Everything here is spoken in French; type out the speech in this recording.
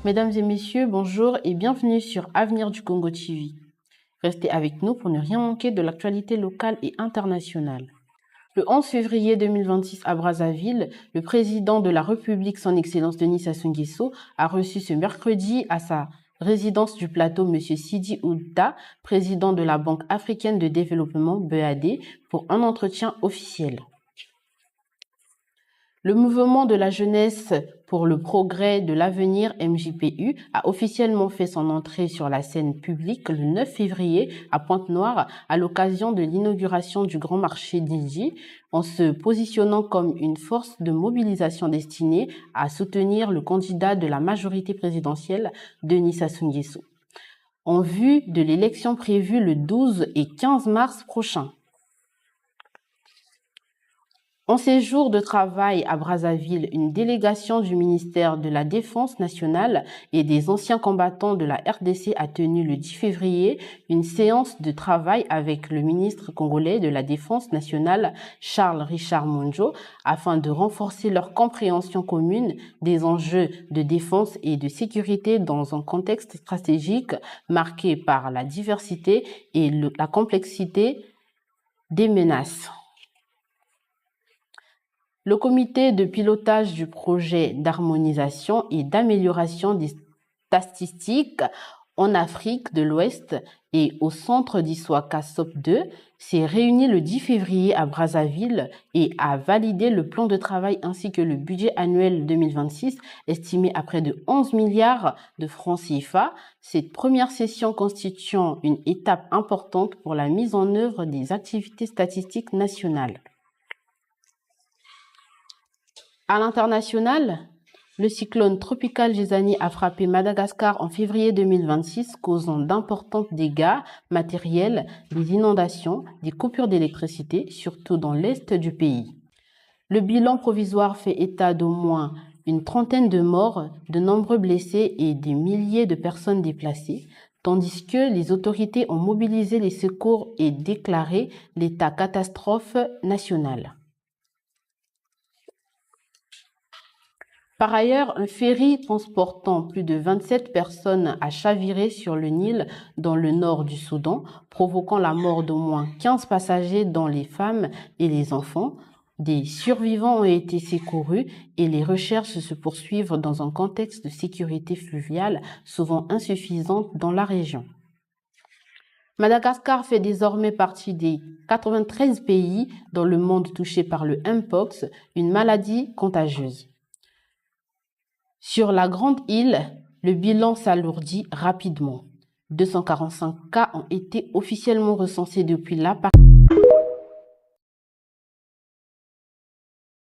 Mesdames et messieurs, bonjour et bienvenue sur Avenir du Congo TV. Restez avec nous pour ne rien manquer de l'actualité locale et internationale. Le 11 février 2026 à Brazzaville, le président de la République, son Excellence Denis Sassou Nguesso, a reçu ce mercredi à sa résidence du plateau M. Sidi Ould, président de la Banque africaine de développement BAD, pour un entretien officiel. Le mouvement de la jeunesse pour le progrès de l'avenir MJPU a officiellement fait son entrée sur la scène publique le 9 février à Pointe-Noire à l'occasion de l'inauguration du grand marché d'Indji, en se positionnant comme une force de mobilisation destinée à soutenir le candidat de la majorité présidentielle, Denis Sassou Nguesso, en vue de l'élection prévue le 12 et 15 mars prochain. En séjour de travail à Brazzaville, une délégation du ministère de la Défense nationale et des anciens combattants de la RDC a tenu le 10 février une séance de travail avec le ministre congolais de la Défense nationale, Charles Richard Monjo, afin de renforcer leur compréhension commune des enjeux de défense et de sécurité dans un contexte stratégique marqué par la diversité et la complexité des menaces. Le comité de pilotage du projet d'harmonisation et d'amélioration des statistiques en Afrique de l'Ouest et au centre d'Issoaka SOP2 s'est réuni le 10 février à Brazzaville et a validé le plan de travail ainsi que le budget annuel 2026 estimé à près de 11 milliards de francs CFA, cette première session constituant une étape importante pour la mise en œuvre des activités statistiques nationales. À l'international, le cyclone tropical Gézani a frappé Madagascar en février 2026, causant d'importants dégâts matériels, des inondations, des coupures d'électricité, surtout dans l'est du pays. Le bilan provisoire fait état d'au moins une trentaine de morts, de nombreux blessés et des milliers de personnes déplacées, tandis que les autorités ont mobilisé les secours et déclaré l'état catastrophe national. Par ailleurs, un ferry transportant plus de 27 personnes a chaviré sur le Nil dans le nord du Soudan, provoquant la mort d'au moins 15 passagers dont les femmes et les enfants. Des survivants ont été secourus et les recherches se poursuivent dans un contexte de sécurité fluviale souvent insuffisante dans la région. Madagascar fait désormais partie des 93 pays dans le monde touchés par le Mpox, une maladie contagieuse. Sur la grande île, le bilan s'alourdit rapidement. 245 cas ont été officiellement recensés depuis l'apparition